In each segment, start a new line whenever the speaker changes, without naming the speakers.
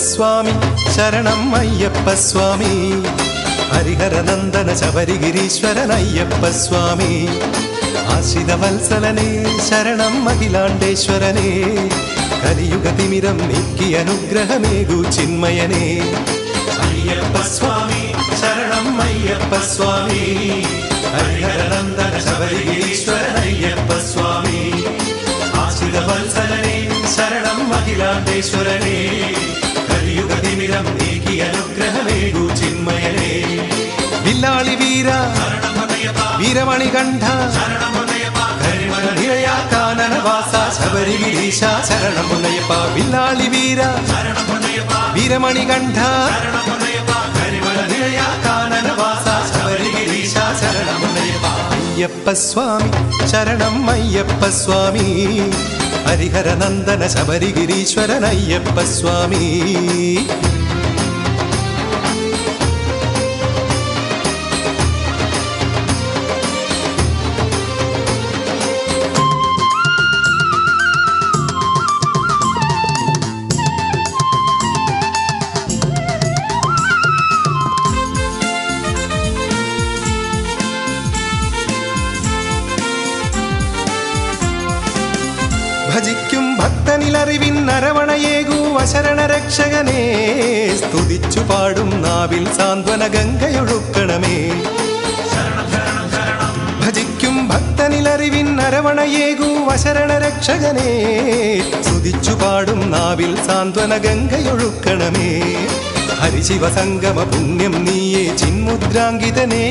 സ്വാമി ശരണം അയ്യപ്പ സ്വാമി ഹരിഹരനന്ദന ശബരിഗിരീശ്വരൻ അയ്യപ്പ സ്വാമി ആശ്രിത വത്സലനേ ശരണം അഖിലാണ്ടേശ്വരനേ കലിയുഗതിമിരം നീക്കി അനുഗ്രഹമേകൂ ചിന്മയനേ അയ്യപ്പ സ്വാമി ശരണം അയ്യപ്പ സ്വാമി ഹരിഹരനന്ദന ശബരിഗിരീശ്വരൻ അയ്യപ്പ സ്വാമി ആശ്രിത വത്സലനേ ശരണം അഖിലാണ്ടേശ്വരനേ കലിയുഗതിമിരം നീക്കി അനുഗ്രഹമേകൂ ചിന്മയനേ വില്ലാളി വീര വീരമണികണ്ഠ കാനനവാസ ശബരിഗിരീശ ശരണമുനയപ്പ വില്ലാളി വീര വീരമണികണ്ഠ കാനനവാസ ശബരിഗിരീശ ശരണമുനയപ്പ അയ്യപ്പ സ്വാമി ശരണം അയ്യപ്പ സ്വാമി ഹരിഹരനന്ദന ശബരിഗിരീശ്വരൻ അയ്യപ്പ സ്വാമി ഭജിക്കും ഭക്തനിലറിവിൻ നരവണയേകൂ വശരണരക്ഷകനേ സ്തുതിച്ചു പാടും നാവിൽ സാന്ത്വന ഗംഗയൊഴുക്കണമേ ഭജിക്കും ഭക്തനിലറിവിൻ നരവണയേകൂ വശരണരക്ഷകനേ സ്തുതിച്ചു പാടും നാവിൽ സാന്ത്വന ഗംഗയൊഴുക്കണമേ ഹരിശിവസംഗമ പുണ്യം നീയേ ചിന്മുദ്രാങ്കിതനേ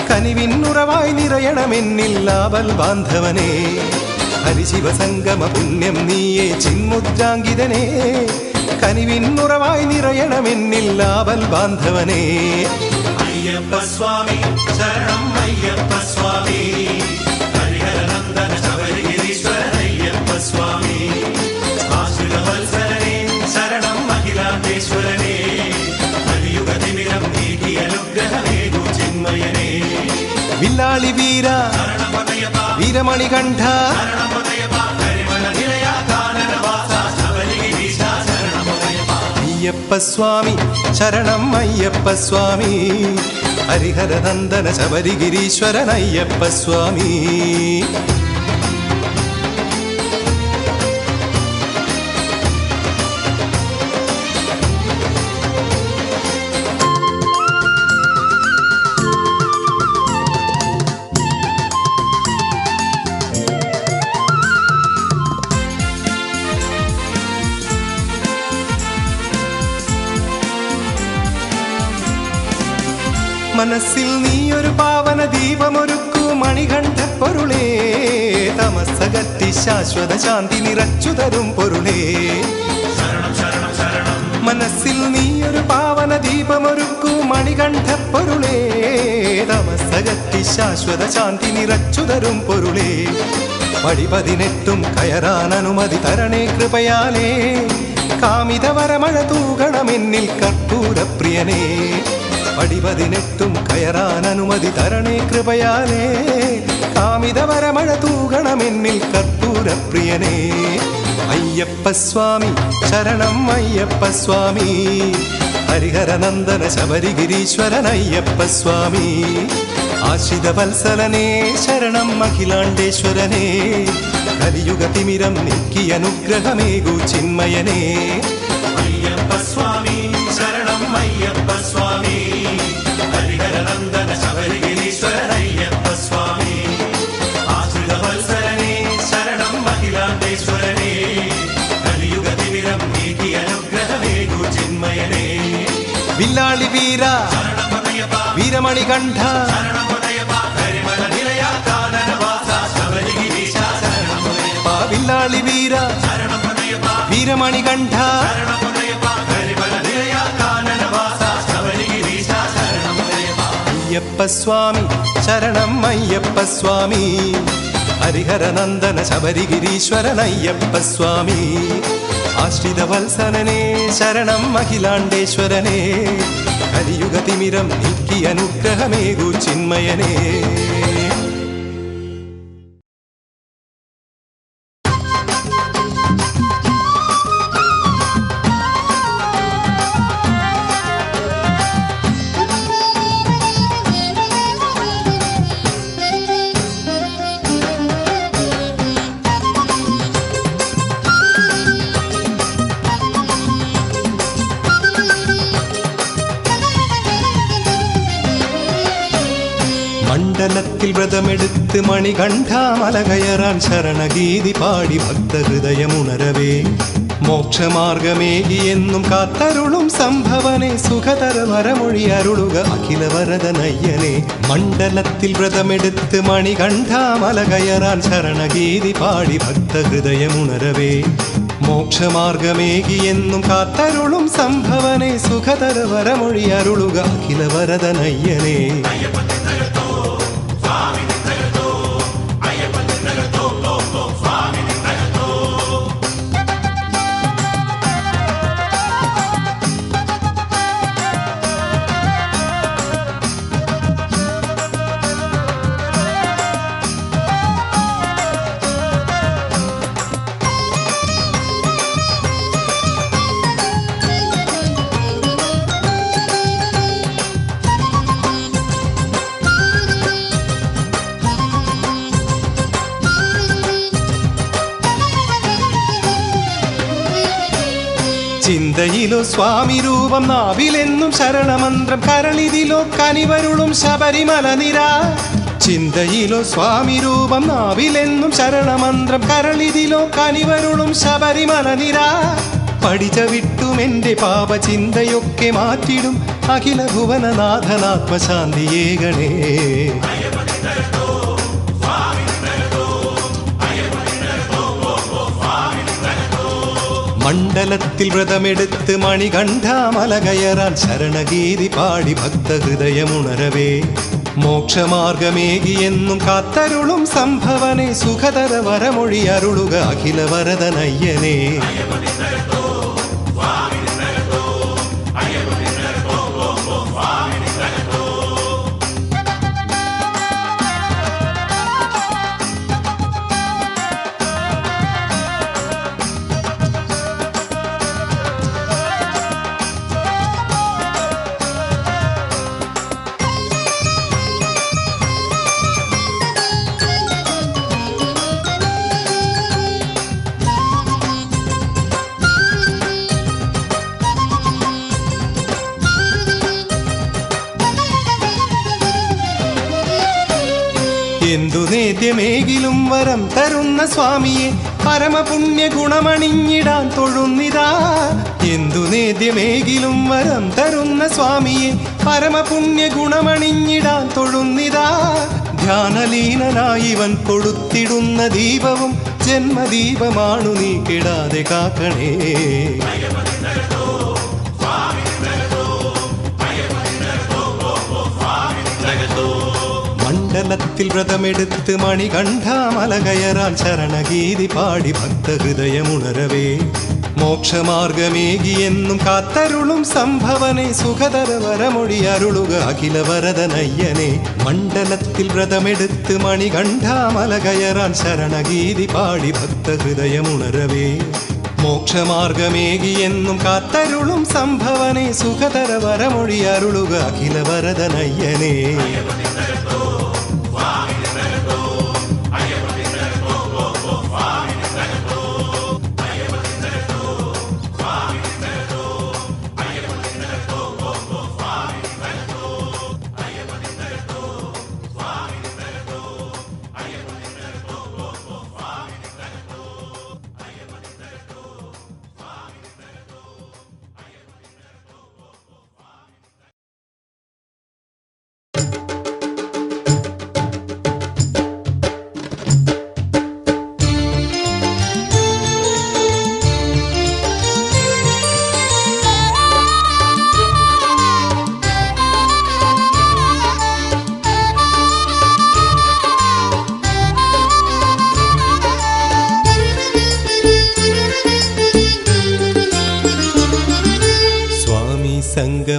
കനിവിന്നുറവായി നിറയണമെന്നിൽ ആവൽ ബാന്ധവനേ ഹരിശിവസംഗമ പുണ്യം നീയേ ചിന്മുദ്രാങ്കിതനേ കനിവിന്നുറവായി നിറയണമെന്നിൽ ആവൽ ബാന്ധവനേ അയ്യപ്പ സ്വാമി ശരണം അയ്യപ്പ സ്വാമി ഹരിഹരനന്ദന ശബരിഗിരീശ്വരൻ അയ്യപ്പ സ്വാമി ആശ്രിത വത്സലനേ ശരണം അഖിലാണ്ടേശ്വരനേ കലിയുഗതിമിരം നീക്കി അനുഗ്രഹമേകൂ ചിന്മയനേ വില്ലാളി വീര വീരമണികണ്ഠ അയ്യപ്പ സ്വാമി ശരണം അയ്യപ്പ സ്വാമി ഹരിഹരനന്ദന ശബരിഗിരീശ്വരൻ അയ്യപ്പ സ്വാമി മനസ്സിൽ നീയൊരു പാവന ദീപമൊരുക്കൂ മണികണ്ഠപ്പൊരുളേ തമസ്സകറ്റി ശാശ്വത ശാന്തി നിറച്ചു തരും പൊരുളേ മനസ്സിൽ നീയൊരു പാവന ദീപമൊരുക്കൂ മണികണ്ഠപ്പൊരുളേ തമസ്സകറ്റി ശാശ്വത ശാന്തി നിറച്ചു തരും പൊരുളേ പടി 18 കയറാൻ അനുമതി തരണേ കൃപയാലേ കാമിതവരമഴ തൂകണമെന്നിൽ കർപ്പൂരപ്രിയനേ പടി 18 കയറാൻ അനുമതി തരണേ കൃപയാലേ കാമിതവരമഴ തൂകണമെന്നിൽ കർപ്പൂരപ്രിയനേ അയ്യപ്പ സ്വാമി ശരണം അയ്യപ്പ സ്വാമി ഹരിഹരനന്ദന ശബരിഗിരീശ്വരൻ അയ്യപ്പ സ്വാമി ആശ്രിത വത്സലനേ ശരണം അഖിലാണ്ടേശ്വരനേ കലിയുഗതിമിരം നീക്കി അനുഗ്രഹമേകൂ ചിന്മയനേ അയ്യപ്പ സ്വാമി ശരണം അയ്യപ്പ സ്വാമി ഹരിഹരനന്ദന ശബരിഗിരീശ്വരൻ അയ്യപ്പ സ്വാമി ആശ്രിത വത്സലനേ ശരണം അഖിലാണ്ടേശ്വരനേ കലിയുഗതിമിരം നീക്കി അനുഗ്രഹമേകൂ ചിന്മയനേ വില്ലാളി വീര വീരമണികണ്ഠ വില്ലാളി വീര വീരമണികണ്ഠ അയ്യപ്പ സ്വാമി ശരണം അയ്യപ്പ സ്വാമി ഹരിഹരനന്ദന ശബരിഗിരീശ്വരൻ അയ്യപ്പ സ്വാമി ആശ്രിത വത്സലനേ ശരണം അഖിലാണ്ടേശ്വരനേ കലിയുഗതിമിരം നീക്കി അനുഗ്രഹമേകൂ ചിന്മയനേ മണ്ഡലത്തിൽ വ്രതമെടുത്ത് മണികണ്ഠാമല കയറാൻ ശരണഗീതി പാടി ഭക്തഹൃദയമുണരവേ മോക്ഷമാർഗമേകി എന്നും കാത്തരുളും സംഭവനെ സുഖതര വരമൊഴി അരുളുക അഖില വരദനയ്യനെ മണ്ഡലത്തിൽ വ്രതമെടുത്ത് മണികണ്ഠാമല കയറാൻ ശരണഗീതി പാടി ഭക്തഹൃദയമുണരവേ മോക്ഷമാർഗമേകി എന്നും കാത്തരുളും സംഭവനെ സുഖതര വരമൊഴി അരുളുക അഖില വരദനയ്യനെ ചിന്തയിലോ സ്വാമി രൂപം നാവിലെന്നും ശരണമന്ത്രം കരളിതിലോ കനിവരുളും ശബരിമല നിര ചിന്തയിലോ സ്വാമി രൂപം നാവിലെന്നും ശരണമന്ത്രം കരളിതിലോ കനിവരുളും ശബരിമല നിര പഠിച്ച വിട്ടും എൻ്റെ പാപചിന്തയൊക്കെ മാറ്റിടും അഖില ഭുവനനാഥനാത്മശാന്തിയേകണേ മണ്ഡലത്തിൽ വ്രതമെടുത്ത് മണികണ്ഠാമല കയറാൻ ശരണഗീതി പാടി ഭക്തഹൃദയമുണരവേ മോക്ഷമാർഗമേകി എന്നും കാത്തരുളും സംഭവനെ സുഖതര വരമൊഴി അരുളുക അഖില വരദനയ്യനെ എന്തു നേദ്യമേകിലും വരം തരുന്ന സ്വാമിയെ പരമപുണ്യ ഗുണമണിഞ്ഞിടാൻ തൊഴുന്നിതാ എന്തു നേദ്യമേകിലും വരം തരുന്ന സ്വാമിയെ പരമപുണ്യ ഗുണമണിഞ്ഞിടാൻ തൊഴുന്നിതാ ധ്യാനലീനനായിവൻ കൊളുത്തിടുന്ന ദീപവും ജന്മദീപമാണു നീ കെടാതെ കാക്കണേ മണ്ഡലത്തിൽ വ്രതമെടുത്ത് മണികണ്ഠാമല കയറാൻ ശരണഗീതി പാടി ഭക്തഹൃദയമുണരവേ മോക്ഷമാർഗമേകി എന്നും കാത്തരുളും സംഭവനെ സുഖതര വരമൊഴി അരുളുക അഖില വരദനയ്യനെ മണ്ഡലത്തിൽ വ്രതമെടുത്ത് മണികണ്ഠാമല കയറാൻ ശരണഗീതി പാടി ഭക്തഹൃദയമുണരവേ മോക്ഷമാർഗമേകി എന്നും കാത്തരുളും സംഭവനെ സുഖതര വരമൊഴി അരുളുക അഖില വരദനയ്യനെ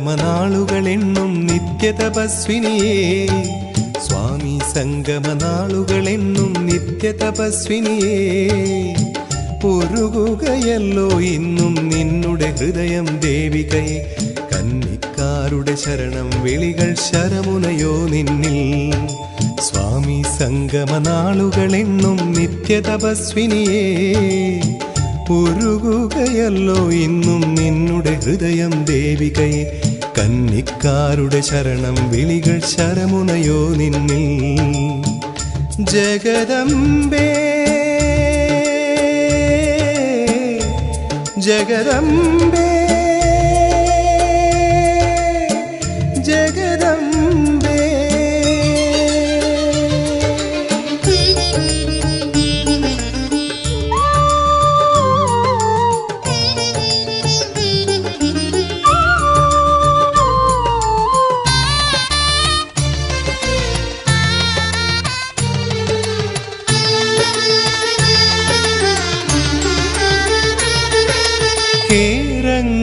സംഗമനാളുകളെണ്ണും നിത്യതപസ്വിനിയേ സ്വാമി സംഗമനാളുകളെണ്ണും നിത്യതപസ്വിനിയേ ഉരുകുകയല്ലോ ഇന്നും നിന്നുടെ ഹൃദയം ദേവികയെ കന്നിക്കാരുടെ ശരണം വിളികൾ ശരമുനയോ നിന്നിൽ സ്വാമി സംഗമനാളുകളെണ്ണും നിത്യതപസ്വിനിയേ ഉരുകുകയല്ലോ ഇന്നും നിന്നുടെ ഹൃദയം ദേവികയെ കന്നിക്കാരുടെ ശരണം വിളികൾ ശരമുനയോ നിന്നിൽ. ജഗദംബേ ജഗദംബേ ജഗദംബേ.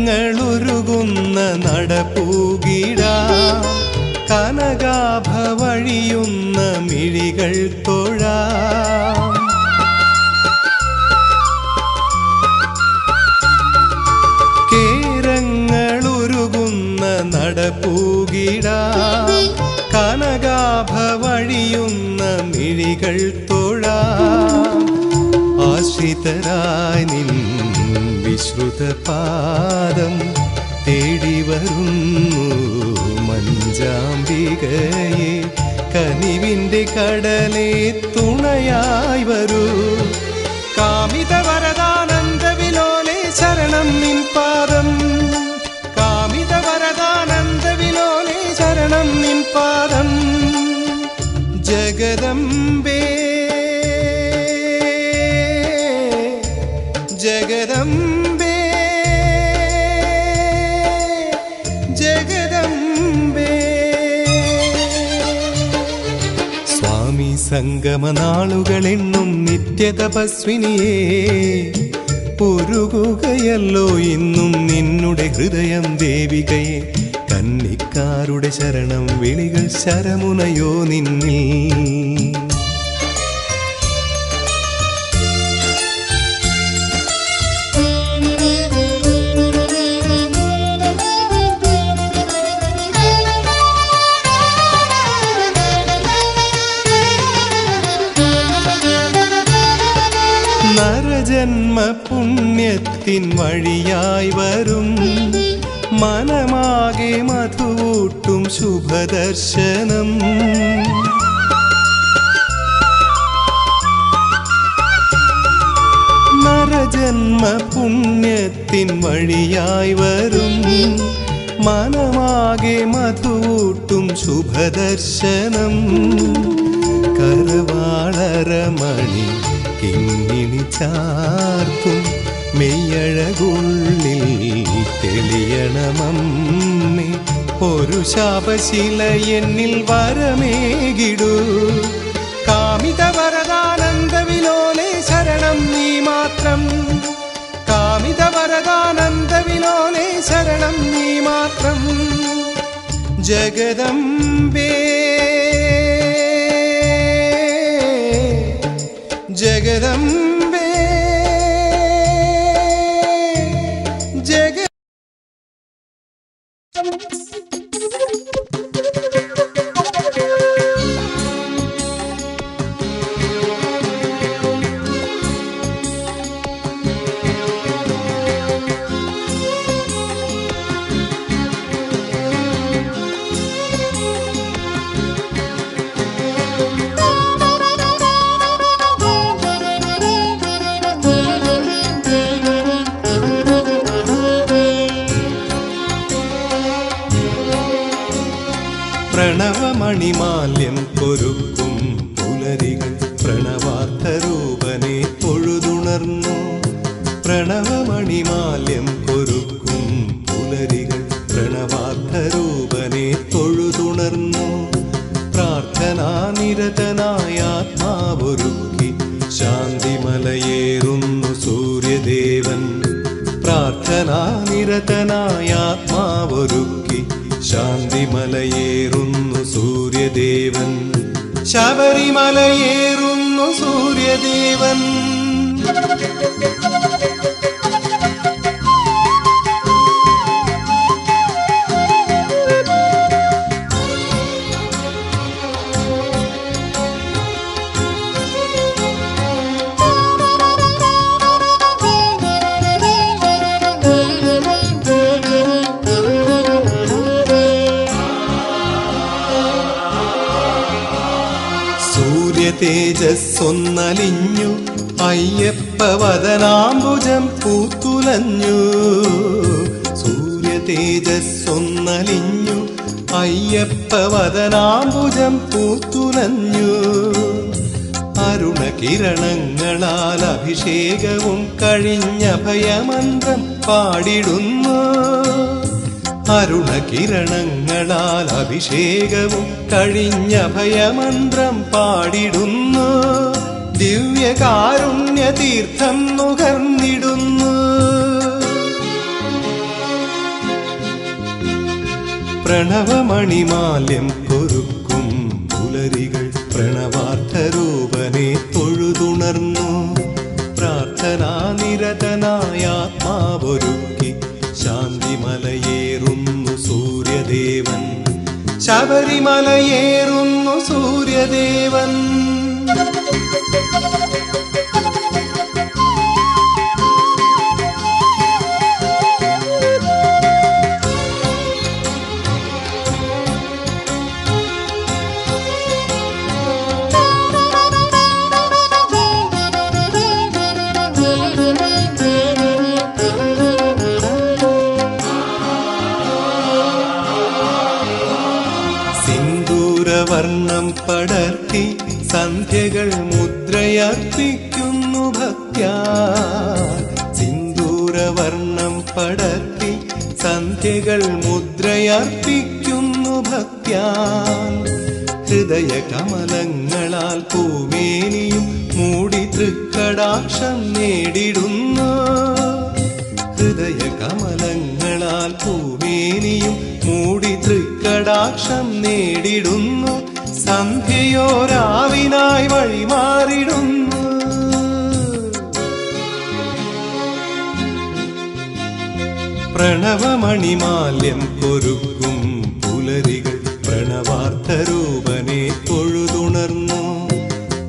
കേരങ്ങളുരുകുന്ന നടപ്പൂകിടാം, കനകാഭവഴിയുന്ന മിഴികൾ തൊഴാം. കേരങ്ങളുരുകുന്ന നടപ്പൂകിടാം, കനകാഭവഴിയുന്ന മിഴികൾ തൊഴാം. ആശ്രിതരായി നിൻ വിശ്രുതപാദം തേടി വരുന്നു മഞ്ചാംബികയെ. കനിവിൻ്റെ കടലേ തുണയായി വരൂ. കാമിത വരദാനന്ദ വിലോലേ ശരണം നിൻ പാദം. കാമിത വരദാനന്ദ വിലോലേ ശരണം നിൻ പാദം. ജഗദംബേ ജഗദംബേ ജഗദംബേ. സ്വാമി സംഗമനാളുകളെണ്ണും നിത്യതപസ്വിനിയേ, ഉരുകുകയല്ലോ ഇന്നും നിന്നുടെ ഹൃദയം ദേവികയെ. കന്നിക്കാരുടെ ശരണം വിളികൾ ശരമുനയോ നിന്നിൽ. നരജന്മ പുണ്യത്തിൻ വഴിയായി വരും, മനമാകെ മധുവൂട്ടും ശുഭദർശനം. നരജന്മ പുണ്യത്തിൻ വഴിയായി വരും, മനമാകെ മധുവൂട്ടും ശുഭദർശനം. കരവാളരമണി കിങ്ങിണി ചാർത്തും മെയ്യഴകുള്ളിൽ തെളിയണമമ്മേ. ഒരു ശാപശില എന്നിൽ വരമേകിടൂ. കാമിത വരദാനന്ദ വിലോലേ ശരണം നീ മാത്രം. കാമിത വരദാനന്ദ വിലോലേ ശരണം നീ മാത്രം. ജഗദംബേ ജഗദംബേ ജഗ. പ്രണവമണിമാല്യം കൊരുക്കും പുലരികൾ പ്രണവാർത്ഥരൂപനെ തൊഴുതുണർന്നു. പ്രണവമണിമാല്യം കൊരുക്കും പുലരികൾ പ്രണവാർത്ഥരൂപനെ തൊഴുതുണർന്നു. പ്രാർത്ഥനാനിരതനായ ആത്മാവൊരുക്കി ശാന്തിമലയേറുന്നു സൂര്യദേവൻ. പ്രാർത്ഥനാനിരതനായ ആത്മാവൊരുക്കി ശാന്തിമലയേറുന്നു സൂര്യദേവൻ. ശബരിമലയേറുന്നു സൂര്യദേവൻ. തേജസ്സൊന്നലിഞ്ഞു അയ്യപ്പവദനാംബുജം പൂത്തുലഞ്ഞു. സൂര്യ തേജസ്സൊന്നലിഞ്ഞു അയ്യപ്പവദനാംബുജം പൂത്തുലഞ്ഞു. അരുണകിരണങ്ങളാൽ അഭിഷേകവും കഴിഞ്ഞ ഭയമന്ത്രം പാടിടുന്നു. അരുണകിരണങ്ങളാൽ അഭിഷേകവും കഴിഞ്ഞ ഭയമന്ത്രം പാടിടുന്നു. ദിവ്യകാരുണ്യ തീർത്ഥം നുകർന്നിടുന്നു. പ്രണവമണിമാല്യം കൊരുക്കും പുലരികൾ പ്രണവാർത്ഥരൂപനെ തൊഴുതുണർന്നു. പ്രാർത്ഥനാനിരതനായ ആത്മാവൊരുക്കി ശാന്തിമലയേറുന്നു സൂര്യദേവൻ. ശബരിമലയേറുന്നു സൂര്യദേവൻ. വർണ്ണം പടർത്തി സന്ധ്യകൾ മുദ്രയർപ്പിക്കുന്നു ഭക്ത്യാ. സിന്ദൂരവർണ്ണം പടർത്തി സന്ധ്യകൾ മുദ്രയർപ്പിക്കുന്നു ഭക്ത്യാ. ഹൃദയ കമലങ്ങളാൽ പൂമേനിയും മൂടി തൃക്കടാക്ഷം നേടിടുന്നു. ഹൃദയ കമലങ്ങളാൽ പൂമേനിയും മൂടി തൃക്കടാക്ഷം നേടിടുന്നു. സന്ധ്യയോ രാവിനായി വഴിമാറിടുന്നു. പ്രണവമണിമാല്യം കൊരുക്കും പുലരികൾ പ്രണവാർത്ഥരൂപനെ തൊഴുതുണർന്നു.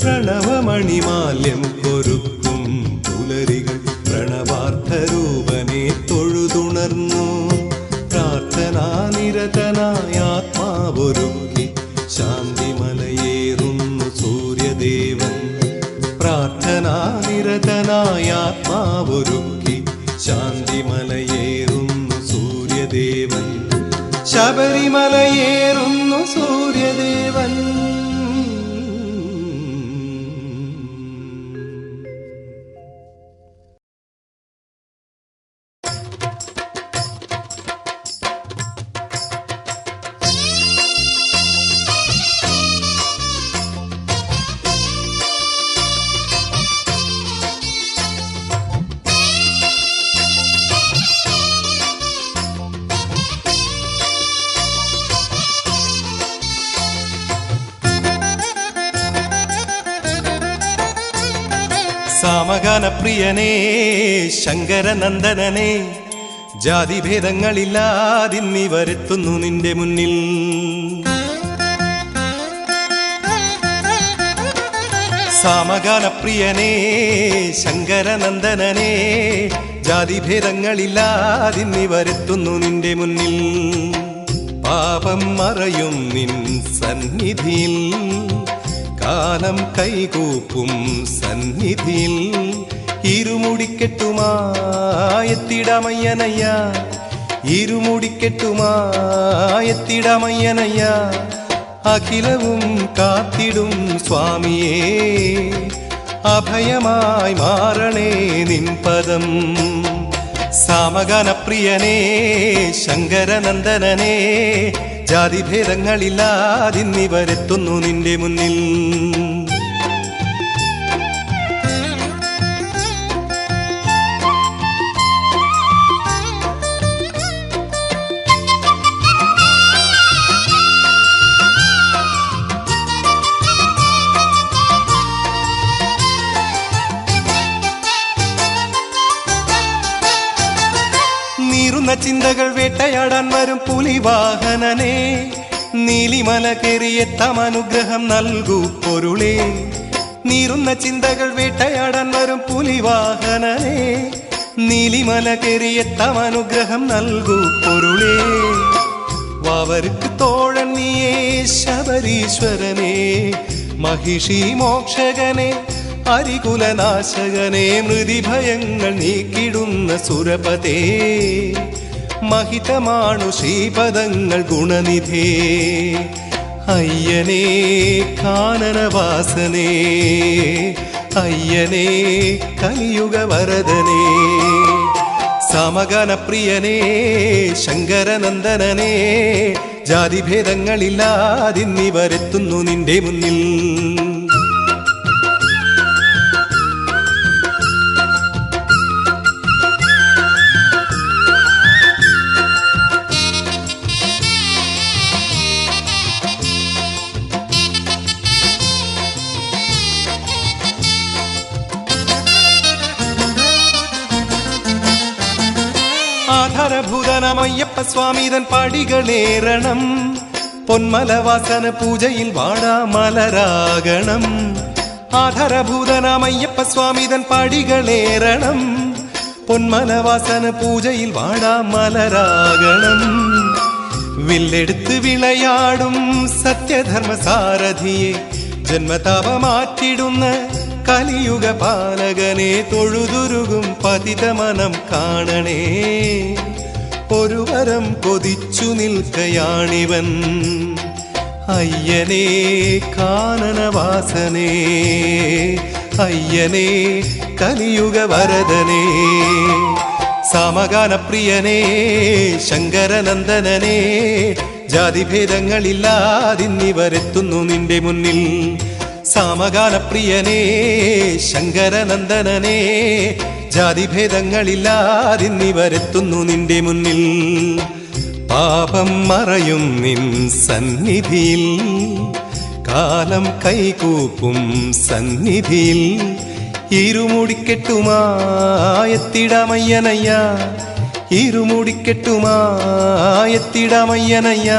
പ്രണവമണിമാല്യം കൊരുക്കും പുലരികൾ പ്രണവാർത്ഥരൂപനെ തൊഴുതുണർന്നു. പ്രാർത്ഥനാനിരതനായ ആത്മാവൊരുക്കി ശാന്തിമലയേറുന്നു സൂര്യദേവൻ. പ്രാർത്ഥനാനിരതനായ ആത്മാവൊരുക്കി ശാന്തിമലയേറുന്നു സൂര്യദേവൻ. ശബരിമലയേറുന്നു സൂര്യദേവൻ. സാമഗാനപ്രിയനേ ശങ്കരനന്ദനനേ, ജാതിഭേദങ്ങളില്ലാതിന്നി വരുത്തുന്നു നിന്റെ മുന്നിൽ. സാമഗാനപ്രിയനേ ശങ്കരനന്ദനനേ, ജാതിഭേദങ്ങളില്ലാതിന്നി വരുത്തുന്നു നിന്റെ മുന്നിൽ. പാപം മറയും നിൻ സന്നിധിയിൽ, കാലം കൈകൂപ്പും സന്നിധിയിൽ, ഇരുമുടിക്കെട്ടുമായെത്തിടമയ്യനയ്യ, ഇരുമുടിക്കെട്ടുമായെത്തിടമയ്യനയ്യ. അഖിലവും കാത്തിടും സ്വാമിയേ, അഭയമായി മാറണേ നിൻ പദം. സാമഗാനപ്രിയനേ ശങ്കരനന്ദനനേ, ജാതിഭേദങ്ങളില്ലാതിന്നി വരുത്തുന്നു നിന്റെ മുന്നിൽ. നീറുന്ന ചിന്തകൾ വേട്ടയാടാൻ വരും പുലിവാഹനനേ, നീലിമല കേറിയെത്താം അനുഗ്രഹം നൽകൂ പൊരുളേ. നീറുന്ന ചിന്തകൾ വേട്ടയാടാൻ വരും പുലിവാഹനനേ, നീലിമല കേറിയെത്താം അനുഗ്രഹം നൽകൂ പൊരുളേ. വാവർക്ക് തോഴൻ നീയേ ശബരീശ്വരനേ, महिषी मोक्षगने अरिकुलनाशगने मृदिभयങ്ങൾ നീക്കിടുന്ന സുരപതേ महितमाणु ശ്രീപദങ്ങൾ ഗുണനിധേ അയ്യനേ കാനനവാസനേ അയ്യനേ കലിയുഗവരദനേ സമഗനപ്രിയനേ ശങ്കരനന്ദനനേ ജാതിഭേദങ്ങളില്ലാതിന്നിവരെത്തുന്നു നിന്റെ മുന്നിൽ ആധാരഭൂതനമയ്യപ്പ സ്വാമിതൻ പടികളേറണം പൊന്മലവാസന പൂജയിൽ വാടാമലരാകണം ആധാരഭൂതനമയ്യപ്പ സ്വാമിതൻ പടികളേറണം പൊന്മലവാസന പൂജയിൽ വാടാമലരാകണം വില്ലെടുത്ത് വിളയാടും സത്യധർമ്മസാരഥിയെ ജന്മതാപമാറ്റിടുന്ന കലിയുഗ പാലകനെ തൊഴുതുരുകും പതിതമനം കാണണേ ഒരു വരം കൊതിച്ചു നിൽക്കയാണിവൻ അയ്യനേ കാനനവാസനേ അയ്യനേ കലിയുഗവരദനേ സമഗാനപ്രിയനേ ശങ്കരനന്ദനനേ ജാതിഭേദങ്ങളില്ലാതിന്നിവരെത്തുന്നു നിന്റെ മുന്നിൽ സമഗാനപ്രിയനേ ശങ്കരനന്ദനനേ ജാതിഭേദങ്ങളില്ലാതിന്നിവരെത്തുന്നു നിന്റെ മുന്നിൽ പാപം മറയും നിൻ സന്നിധിയിൽ കാലം കൈകൂപ്പും സന്നിധിയിൽ ഇരുമുടിക്കെട്ടുമായെത്തിടാമയ്യനയ്യ ഇരുമുടിക്കെട്ടുമായെത്തിടാമയ്യനയ്യ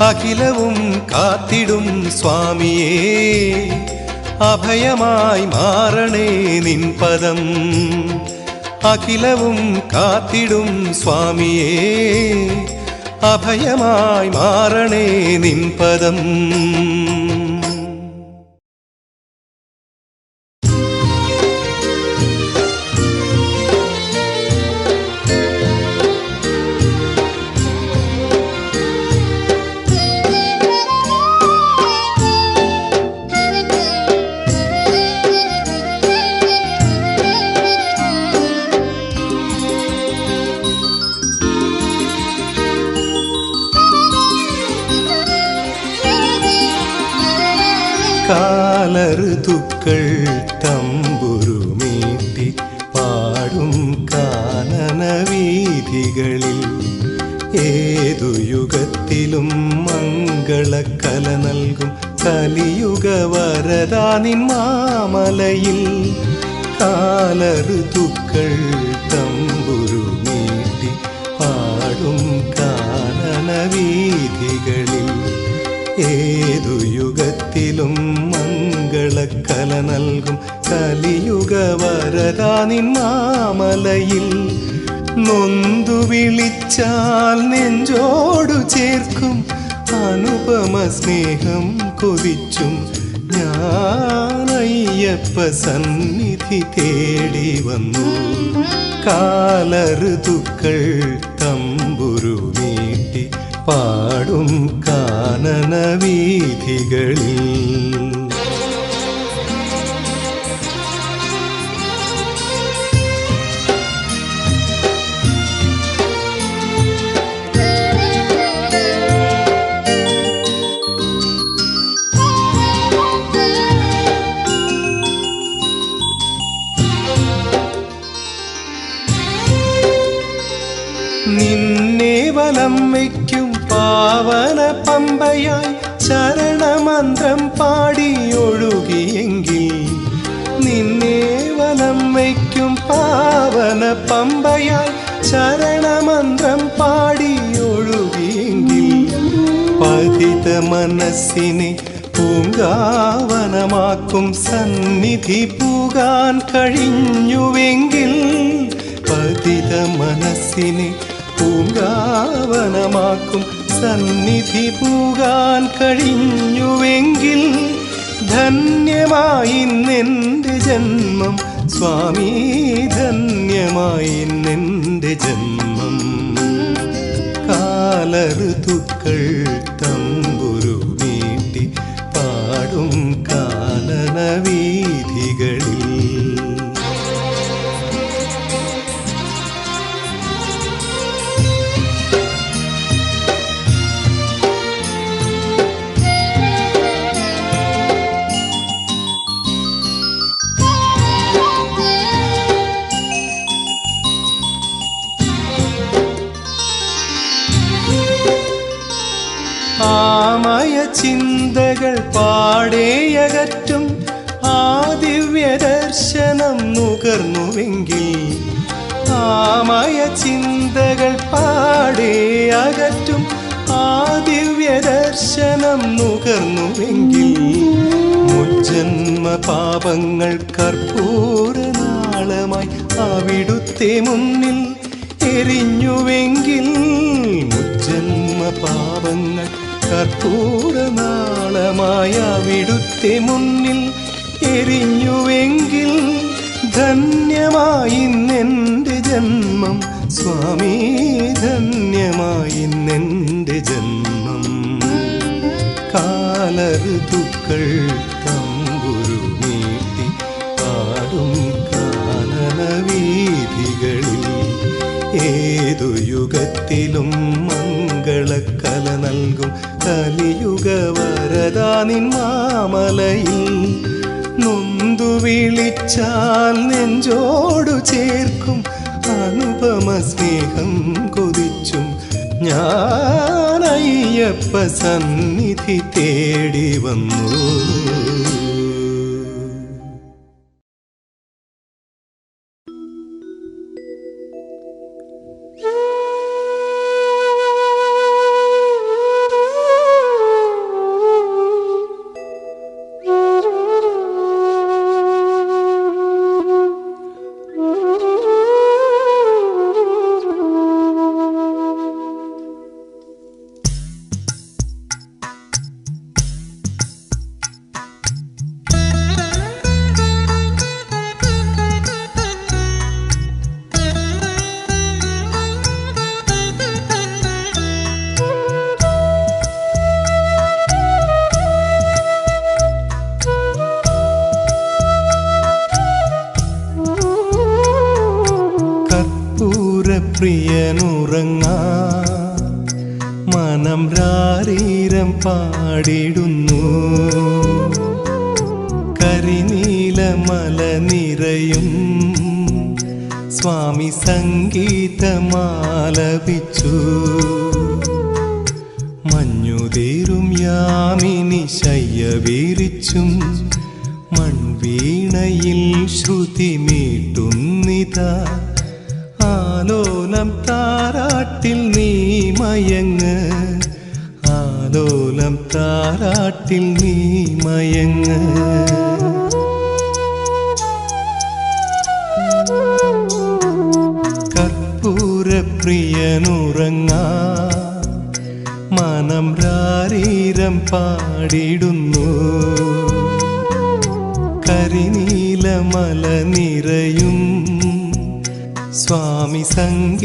അഖിലവും കാത്തിടും സ്വാമിയേ അഭയമായി മാറണേ നിൻ പദം അഖിലവും കാത്തിടും സ്വാമിയേ അഭയമായി മാറണേ നിൻ പദം കാലഋതുക്കൾ തമ്പുരുമീട്ടി പാടും കാനനവീഥികളിൽ ഏതു യുഗത്തിലും മംഗളക്കല നൽകും കലിയുഗവരദാ നിൻ മാമലയിൽ കാലഋതുക്കൾ തമ്പുരുമീട്ടി പാടും കാനനവീഥികളിൽ ഏതു യുഗത്തിലും മംഗളക്കല നൽകും കലിയുഗവരദാ നിൻ മാമലയിൽ നൊന്തു വിളിച്ചാൽ നെഞ്ചോടു ചേർക്കും അനുപമ സ്നേഹം കൊതിച്ചും ഞാനയ്യപ്പ സന്നിധി തേടി വന്നു കാലഋതുക്കൾ തമ്പുരുമീട്ടി പാടും കാനനവീഥികളിൽ നിന്നെ വലം വയ്ക്കും പാവന പമ്പയായി ശരണമന്ത്രം പാടി ഒഴുകിയെങ്കിൽ നിന്നെ വലം വയ്ക്കും പാവന പമ്പയായി ശരണമന്ത്രം പാടി ഒഴുകിയെങ്കിൽ പതിത മനസ്സിനെ പൂങ്കാവനമാക്കും സന്നിധി പൂകാൻ കഴിഞ്ഞുവെങ്കിൽ പതിത മനസ്സിനെ പൂങ്കാവനമാക്കും സന്നിധി പൂകാൻ കഴിഞ്ഞുവെങ്കിൽ ധന്യമായിന്നെൻ്റെ ജന്മം സ്വാമി, ധന്യമായിന്നെൻ്റെ ജന്മം. കാലഋതുക്കൾ തമ്പുരു നീട്ടി പാടും കാനനവീഥികളിൽ. ആമയ ചിന്തകൾ പാടേയകറ്റും ആ ദിവ്യദർശനം നുകർന്നുവെങ്കിൽ, ആമയ ചിന്തകൾ പാടേയകറ്റും ആ ദിവ്യദർശനം നുകർന്നുവെങ്കിൽ, മുജ്ജന്മ പാപങ്ങൾ കർപ്പൂരനാളമായി അവിടുത്തെ മുന്നിൽ എരിഞ്ഞുവെങ്കിൽ, മുജ്ജന്മ പാപങ്ങൾ കർപ്പൂരനാളമായ അവിടുത്തെ മുന്നിൽ എരിഞ്ഞുവെങ്കിൽ, ധന്യമായിന്നെൻ്റെ ജന്മം സ്വാമി, ധന്യമായിന്നെൻ്റെ ജന്മം. കാലഋതുക്കൾ തമ്പുരു നീട്ടി പാടും കാനനവീഥികളിൽ. ഏതു യുഗത്തിലും മംഗളക്കല നൽകും കലിയുഗ വരദാ നിൻ മാമലയിൽ. നൊന്തു വിളിച്ചാൽ നെഞ്ചോടു ചേർക്കും അനുപമ സ്നേഹം കൊതിച്ചും ഞാൻ അയ്യപ്പ സന്നിധി തേടി വന്നു. പ്രിയനുറങ്ങാ മനം രാരീരം പാടിടുന്നു. കരിനീലമല നിറയും സ്വാമി സംഗീതമാലപിച്ചു. മഞ്ഞുതീരും യാമിനി ശയ്യ വീരിച്ചും മൺവീണയിൽ ശ്രുതി മീട്ടുന്നിതാ. ആലോലം താരാട്ടിൽ നീ മയങ്ങ്, ആലോലം താരാട്ടിൽ നീ മയങ്ങ്. കർപ്പൂരപ്രിയനുറങ്ങാ മനം രാരീരം പാടിടുന്നു. കരിനീലമല നിറയും സ്വാമി സംഗീതമാലപിച്ചു.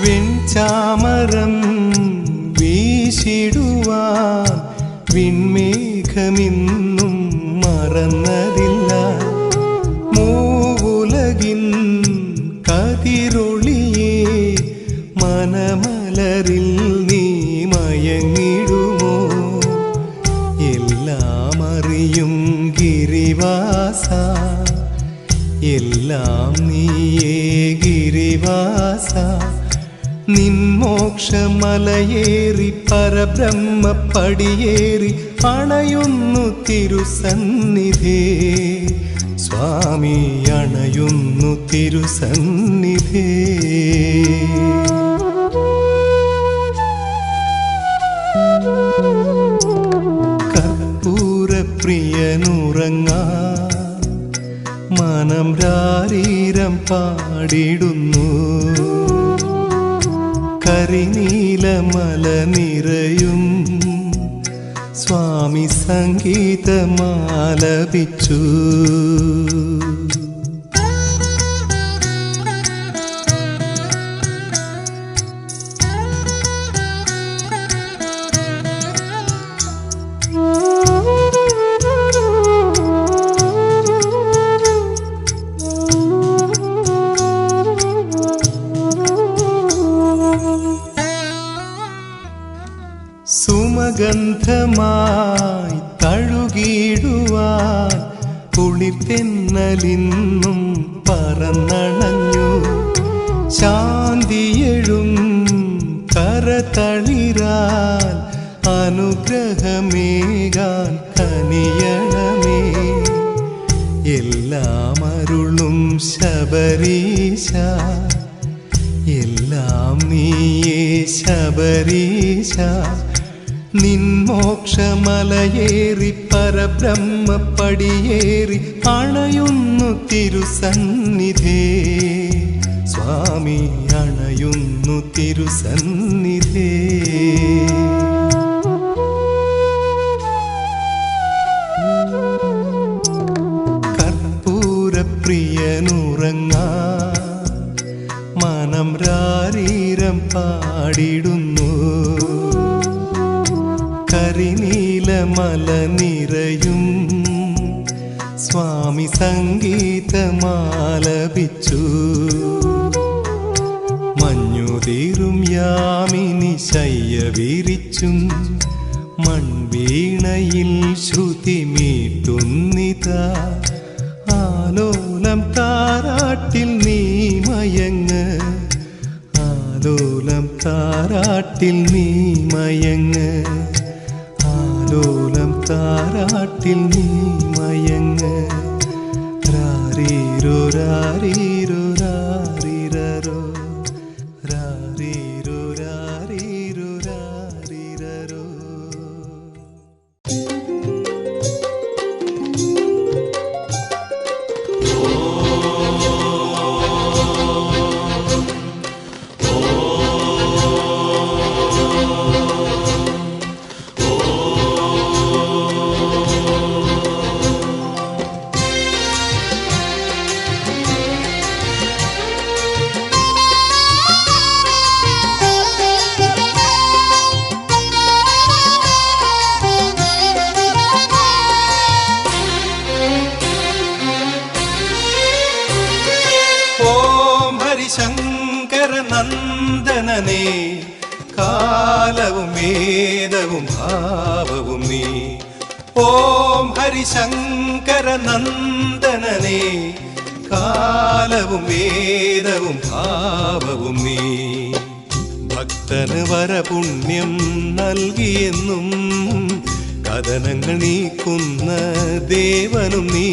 വെൺചാമരം വീശിടുവാൻ വിൺമേഘമിന്നും മറന്നതില്ല. മൂവുലകിൻ കതിരൊളിയേ മനമലരിൽ നീ മയങ്ങിടുമോ? എല്ലാം അറിയും ഗിരിവാസ, എല്ലാം നീയേ ഗിരിവാസ. നിൻമോക്ഷമലയേറി പരബ്രഹ്മപ്പടിയേറി അണയുന്നു തിരുസന്നിധേ സ്വാമി അണയുന്നു തിരുസന്നിധേ. കർപ്പൂരപ്രിയനുറങ്ങാ മനം രാരീരം പാടിടുന്നു കരിനീലമല നിറയും സ്വാമി സംഗീതമാലപിച്ചു. സുമഗന്ധമായി തഴുകിടുവാൻ കുളിർതെന്നലിന്നും പറന്നണഞ്ഞു ശാന്തിയെഴും കരതളിരാൽ അനുഗ്രഹമേകാൻ കനിയണമേ. എല്ലാം അരുളും ശബരീശ എല്ലാം നീയേ ശബരീശ. നിൻമോക്ഷമലയേറി പരബ്രഹ്മപ്പടിയേറി അണയുന്നു തിരുസന്നിധേ സ്വാമി അണയുന്നു തിരുസന്നിധേ. കർപ്പൂരപ്രിയനുറങ്ങാ മനം രാരീരം പാടിടുന്നു കരിനീലമല നിറയും സ്വാമി സംഗീതമാലപിച്ചു. മഞ്ഞുതീരും യാമിനി ശയ്യ വിരിച്ചും മൺവീണയിൽ ശ്രുതി മീട്ടുന്നിതാ ആലോലം താരാട്ടിൽ നീ മയങ്ങ് ആലോലം താരാട്ടിൽ നീ മയങ്ങ് ആലോലം താരാട്ടിൽ നീ മയങ്ങ്. രാരീരോ രാരീരോ രാരീരോ രാരീരോ രാരീരോ രാരീരോ. ശങ്കരനന്ദനനേ കാലവും വേദവും ഭാവവും നീ. ഓം ഹരിശങ്കരനന്ദനനേ കാലവും വേദവും ഭാവവും നീ. ഭക്തന് വരപുണ്യം നൽകിയെന്നും കഥനങ്ങൾ നീക്കുന്ന ദേവനും നീ.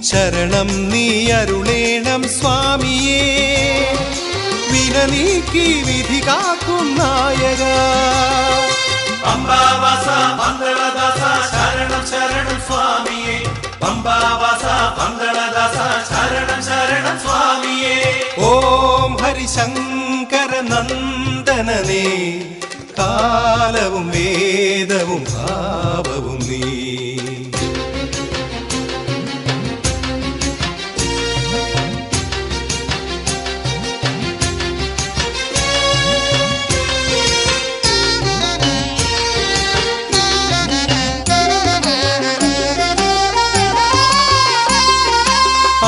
ശരണം നീ അരുളേണം സ്വാമിയേ വിന നീക്കി വിധി കാക്കും നായക.
പമ്പാവാസ മംഗളദാസ ശരണം ശരണം സ്വാമിയേ. പമ്പാവാസ മംഗളദാസ ശരണം ശരണം സ്വാമിയേ.
ഓം ഹരിശങ്കരനന്ദനനേ കാലവും വേദവും ഭാവവും നീ.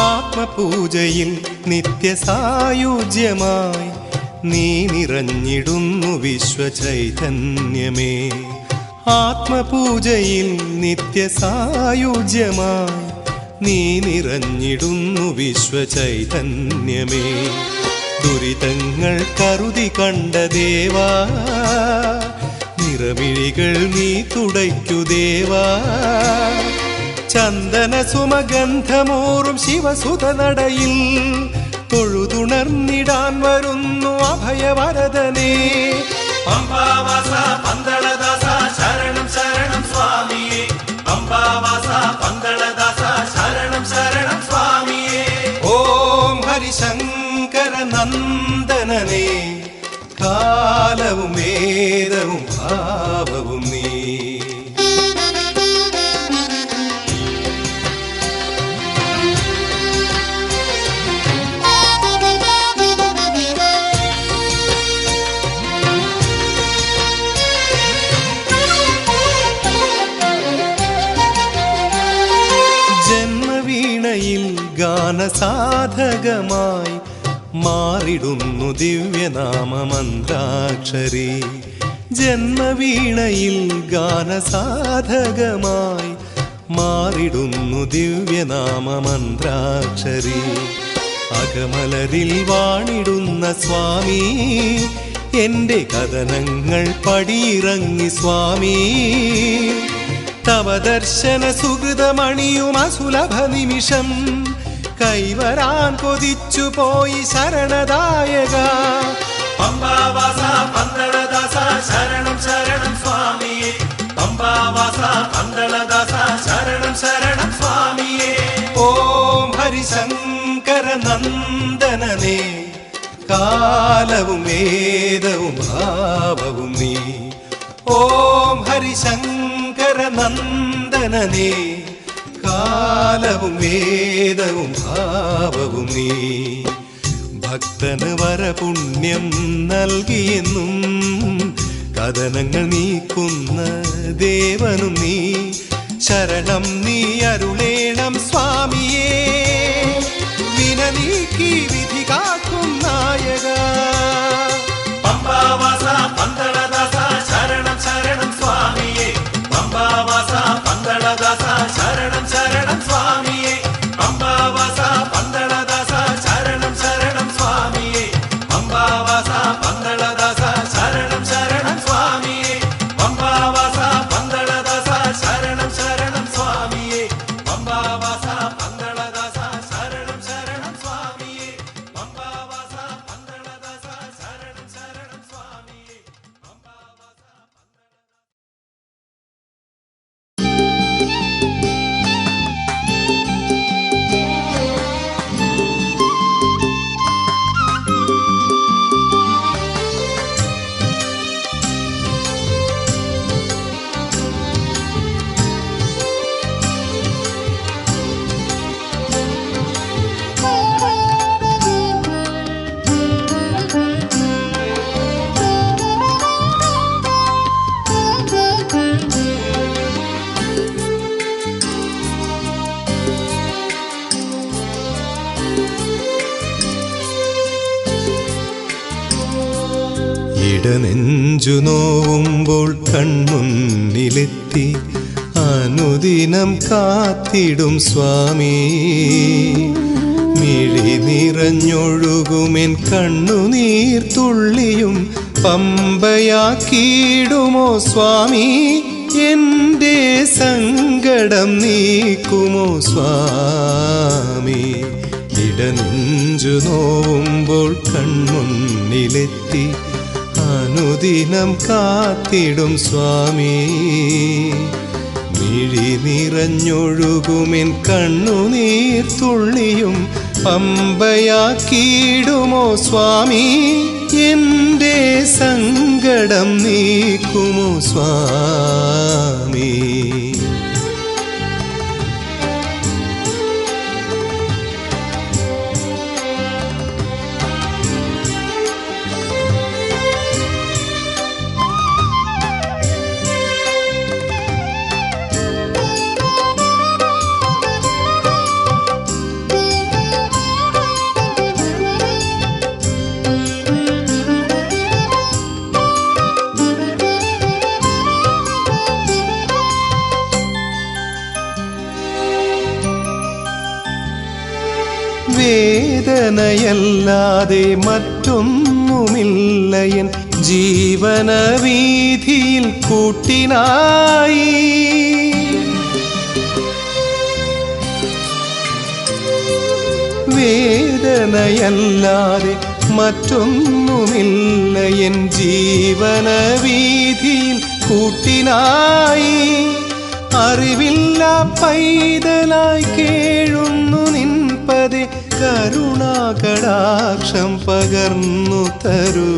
ആത്മപൂജയിൽ നിത്യസായുജ്യമായി നീ നിറഞ്ഞിടുന്നു വിശ്വചൈതന്യമേ. ആത്മപൂജയിൽ നിത്യസായുജ്യമായി നീ നിറഞ്ഞിടുന്നു വിശ്വചൈതന്യമേ. ദുരിതങ്ങൾ കരുതി കണ്ട ദേവാ, നിറമിഴികൾ നീ തുടയ്ക്കു ദേവാ. ചന്ദന സുമഗന്ധമൂറും ശിവസുത നടയിൽ തൊഴുതുണർന്നിടാൻ വരുന്നു അഭയവരദനേ.
പമ്പാവാസ പന്തളദാസ ശരണം ശരണം സ്വാമിയേ. പമ്പാവാസ പന്തളദാസ ശരണം ശരണം സ്വാമിയേ.
ഓം ഹരിശങ്കര നന്ദനനേ, കാലവും വേദവും ഭാവവും നീ. ജന്മവീണയിൽ ഗാനസാധകമായി മാറിടുന്നു ദിവ്യനാമമന്ത്രാക്ഷരി. ജന്മവീണയിൽ ഗാനസാധകമായി മാറിടുന്നു ദിവ്യനാമമന്ത്രാക്ഷരി. അകമലരിൽ വാണിടുന്ന സ്വാമി, എൻ്റെ കഥനങ്ങൾ പടിയിറങ്ങി സ്വാമി. തവ ദർശന സുഹൃതമണിയും അസുലഭ നിമിഷം കൈവരാൻ കൊതിച്ചു പോയി ശരണദായക.
പമ്പാവാസ പന്തളദാസ ശരണം ശരണം സ്വാമിയേ. പമ്പാവാസ പന്തളദാസ ശരണം ശരണം സ്വാമിയേ.
ഓം ഹരിശങ്കര നന്ദനനേ, കാലവും വേദവും ഭാവവും നീ. ഓം ഹരിശങ്കര നന്ദനനേ, കാലവും വേദവും ഭാവവും നീ. ഭക്തന് വരപുണ്യം നൽകിയെന്നും കഥനങ്ങൾ നീക്കുന്ന ദേവനും നീ. ശരണം നീ അരുളേണം സ്വാമിയേ, വിന നീക്കി വിധി കാക്കും നായക.
പമ്പാവാസ പന്തളദാസ ശരണം ശരണം സ്വാമിയേ. പമ്പാവാസ പന്തളദാസ ശരണം ശരണം സ്വാമിയേ. പമ്പാവാസ പന്തളദാസ ശരണം ശരണം സ്വാമിയേ. പമ്പാവാസ പന്തളദാസ ശരണം ശരണം സ്വാമിയേ. പമ്പാവാസ പന്തളദാസ ശരണം ശരണം സ്വാമിയേ. പമ്പാവാസ പന്തളദാസ ശരണം ശരണം സ്വാമിയേ. പമ്പാവാസ പന്തളദാസ ശരണം ശരണം സ്വാമിയേ. പമ്പാവാസ
ഇടനെഞ്ചു നോവുമ്പോൾ കൺമുന്നിലെത്തി അനുദിനം കാത്തിടും സ്വാമി. മിഴി നിറഞ്ഞൊഴുകുമെൻ കണ്ണുനീർ തുള്ളിയും പമ്പയാക്കിയിടുമോ സ്വാമി. എൻ്റെ സങ്കടം നീക്കുമോ സ്വാമി. ഇടനെഞ്ചു നോവുമ്പോൾ കൺമുന്നിലെത്തി അനുദിനം കാത്തിടും സ്വാമി. മിഴി നിറഞ്ഞൊഴുകുമെൻ കണ്ണുനീർ തുള്ളിയും പമ്പയാക്കിയിടുമോ സ്വാമി. എൻ്റെ സങ്കടം നീക്കുമോ സ്വാമി. വേദനയല്ലാതെ മറ്റൊന്നുമില്ല എൻ ജീവന വീഥിയിൽ കൂട്ടിനായി. വേദനയല്ലാതെ മറ്റൊന്നുമില്ല എൻ ജീവന വീഥിയിൽ കൂട്ടിനായി. അറിവില്ല പൈതലായി കേഴുന്നു നിൻപതേ കരുണാകടാക്ഷം പകർന്നു തരൂ.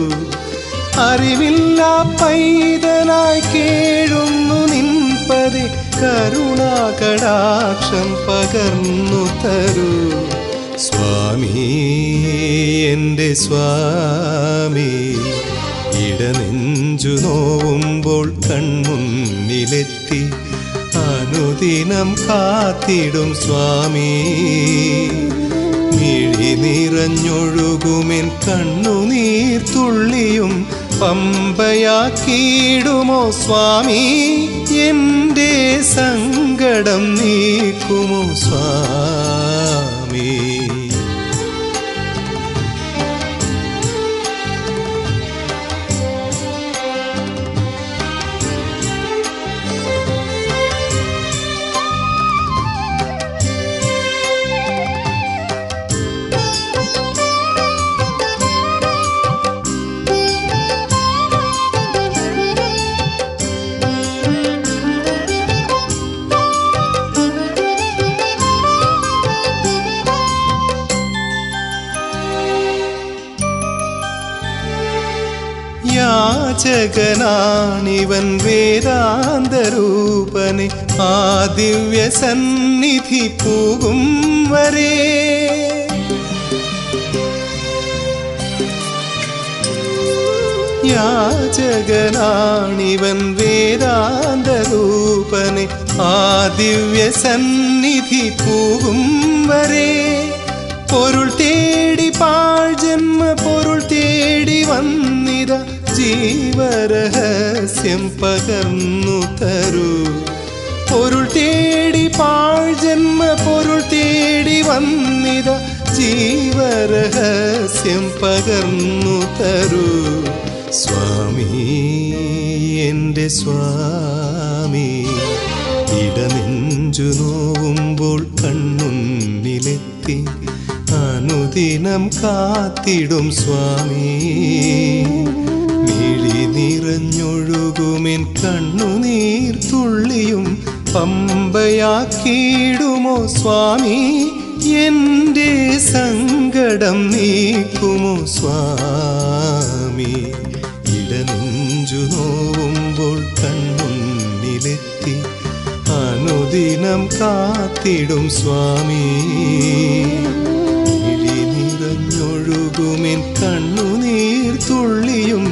അറിവില്ല പൈതലായി കേഴുന്നു നിൻപതേ കരുണാകടാക്ഷം പകർന്നു തരൂ. സ്വാമി എൻ്റെ സ്വാമി, ഇടനെഞ്ചു നോവുമ്പോൾ കൺമുന്നിലെത്തി അനുദിനം കാത്തിടും സ്വാമി. മിഴി നിറഞ്ഞൊഴുകുമെൻ കണ്ണുനീർ തുള്ളിയും പമ്പയാക്കിയിടുമോ സ്വാമി. എൻ്റെ സങ്കടം നീക്കുമോ സ്വാമി. യാചകനാണിവൻ വേദാന്തരൂപനെ ആ ദിവ്യ സന്നിധി പോകും വരെ. യാചകനാണിവൻ വേദാന്തരൂപനെ ആ ദിവ്യ സന്നിധി പോകും വരെ. പൊരുൾ തേടി പാഴ്ജന്മ പൊരുൾ തേടി വന്നിത ജീവരഹസ്യം പകർന്നു തരൂ. പൊരുൾ തേടി പാഴ്ജന്മ പൊരുൾ തേടി വന്നിത ജീവരഹസ്യം പകർന്നു തരൂ. സ്വാമി എൻ്റെ സ്വാമി, ഇടനെഞ്ചു നോവുമ്പോൾ കൺമുന്നിലെത്തി അനുദിനം കാത്തിടും സ്വാമി. മിഴി നിറഞ്ഞൊഴുകുമെൻ കണ്ണുനീർ തുള്ളിയും പമ്പയാക്കിയിടുമോ സ്വാമി. എൻ്റെ സങ്കടം നീക്കുമോ സ്വാമി. ഇടനെഞ്ചു നോവുമ്പോൾ കൺമുന്നിലെത്തി അനുദിനം കാത്തിടും സ്വാമി. മിഴി നിറഞ്ഞൊഴുകുമെൻ കണ്ണുനീർ തുള്ളിയും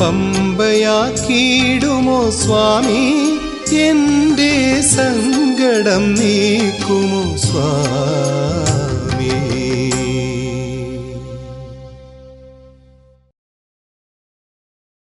പമ്പയാക്കിയിടുമോ സ്വാമി. എൻ്റെ സങ്കടം നീക്കുമോ സ്വാമി.